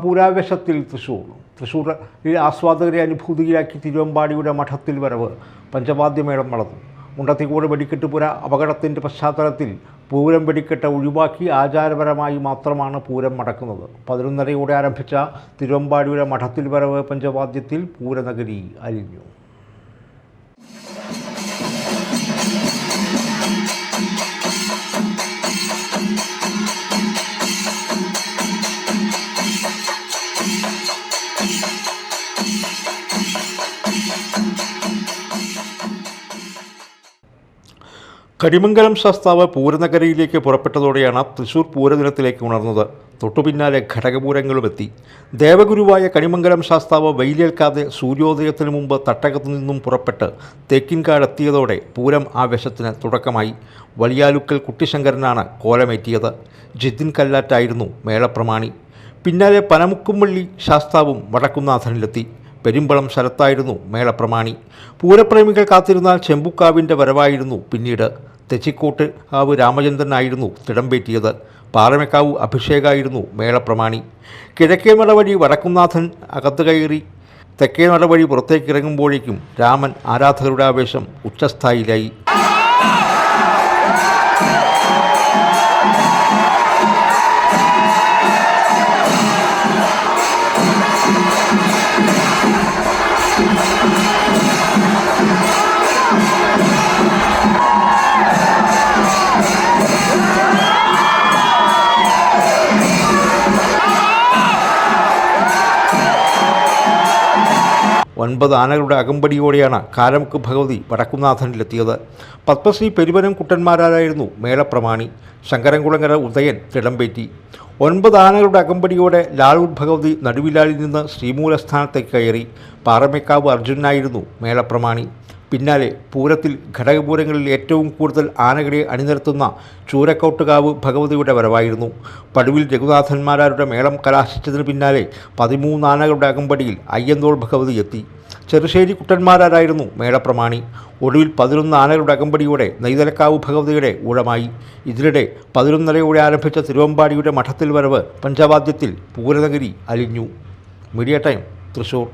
പൂരാവേശത്തിൽ തൃശ്ശൂരിൽ ആസ്വാദകരെ അനുഭൂതിയിലാക്കി തിരുവമ്പാടിയുടെ മഠത്തിൽ വരവ് പഞ്ചവാദ്യമേളം നടന്നു. മുണ്ടത്തിക്കോട് വെടിക്കെട്ട് പുര അപകടത്തിൻ്റെ പശ്ചാത്തലത്തിൽ പൂരം വെടിക്കെട്ട് ഒഴിവാക്കി ആചാരപരമായി മാത്രമാണ് പൂരം നടക്കുന്നത്. 11:30 ആരംഭിച്ച തിരുവമ്പാടിയുടെ മഠത്തിൽ വരവ് പഞ്ചവാദ്യത്തിൽ പൂരനഗരി അലിഞ്ഞു. കരിമംഗലം ശാസ്താവ് പൂരനഗരിയിലേക്ക് പുറപ്പെട്ടതോടെയാണ് തൃശ്ശൂർ പൂരദിനത്തിലേക്ക് ഉണർന്നത്. തൊട്ടുപിന്നാലെ ഘടകപൂരങ്ങളുമെത്തി. ദേവഗുരുവായ കരിമംഗലം ശാസ്താവ് വെയിലേൽക്കാതെ സൂര്യോദയത്തിനു മുമ്പ് തട്ടകത്തു നിന്നും പുറപ്പെട്ട് തേക്കിൻകാടെത്തിയതോടെ പൂരം ആവേശത്തിന് തുടക്കമായി. വലിയാലുക്കൽ കുട്ടിശങ്കരനാണ് കോലമേറ്റിയത്. ജിതിൻ കല്ലാറ്റായിരുന്നു മേളപ്രമാണി. പിന്നാലെ പനമുക്കുംവള്ളി ശാസ്താവും വടക്കുംനാഥനിലെത്തി. പെരുമ്പളം ശരത്തായിരുന്നു മേളപ്രമാണി. പൂരപ്രേമികൾ കാത്തിരുന്നാൽ ചെമ്പുക്കാവിൻ്റെ വരവായിരുന്നു പിന്നീട്. തെച്ചിക്കോട്ട് കാവ് രാമചന്ദ്രനായിരുന്നു തിടമ്പേറ്റിയത്. പാറമേക്കാവ് അഭിഷേകായിരുന്നു മേളപ്രമാണി. കിഴക്കേ നട വഴി വടക്കുംനാഥൻ അകത്ത് കയറി തെക്കേ നട വഴി പുറത്തേക്കിറങ്ങുമ്പോഴേക്കും രാമൻ ആരാധകരുടെ ആവേശം ഉച്ചസ്ഥായിലായി. ഒൻപത് ആനകളുടെ അകമ്പടിയോടെയാണ് കാരമുക്ക് ഭഗവതി വടക്കുംനാഥനിലെത്തിയത്. പത്മശ്രീ പെരുവനം കുട്ടന്മാരായിരുന്നു മേളപ്രമാണി. ശങ്കരൻകുളങ്ങര ഉദയൻ തിടമ്പേറ്റി. 9 ആനകളുടെ അകമ്പടിയോടെ ലാളൂർ ഭഗവതി നടുവിലാലിൽ നിന്ന് ശ്രീമൂലസ്ഥാനത്തേക്ക് കയറി. പാറമേക്കാവ് അർജുനായിരുന്നു മേളപ്രമാണി. പിന്നാലെ പൂരത്തിൽ ഘടകപൂരങ്ങളിൽ ഏറ്റവും കൂടുതൽ ആനകളെ അണിനിരത്തുന്ന ചൂരക്കോട്ടുകാവ് ഭഗവതിയുടെ വരവായിരുന്നു. പടുവിൽ രഘുനാഥന്മാരാരുടെ മേളം കലാശിച്ചതിന് പിന്നാലെ 13 ആനകളുടെ അകമ്പടിയിൽ അയ്യന്തോൾ ഭഗവതി എത്തി. ചെറുശ്ശേരി കുട്ടന്മാരായിരുന്നു മേളപ്രമാണി. ഒടുവിൽ 11 ആനകളുടെ അകമ്പടിയോടെ നെയ്തലക്കാവ് ഭഗവതിയുടെ ഊഴമായി. ഇതിനിടെ 11:30 ആരംഭിച്ച തിരുവമ്പാടിയുടെ മഠത്തിൽ വരവ് പഞ്ചവാദ്യത്തിൽ പൂരനഗരി അലിഞ്ഞു. Media time, Thrissur.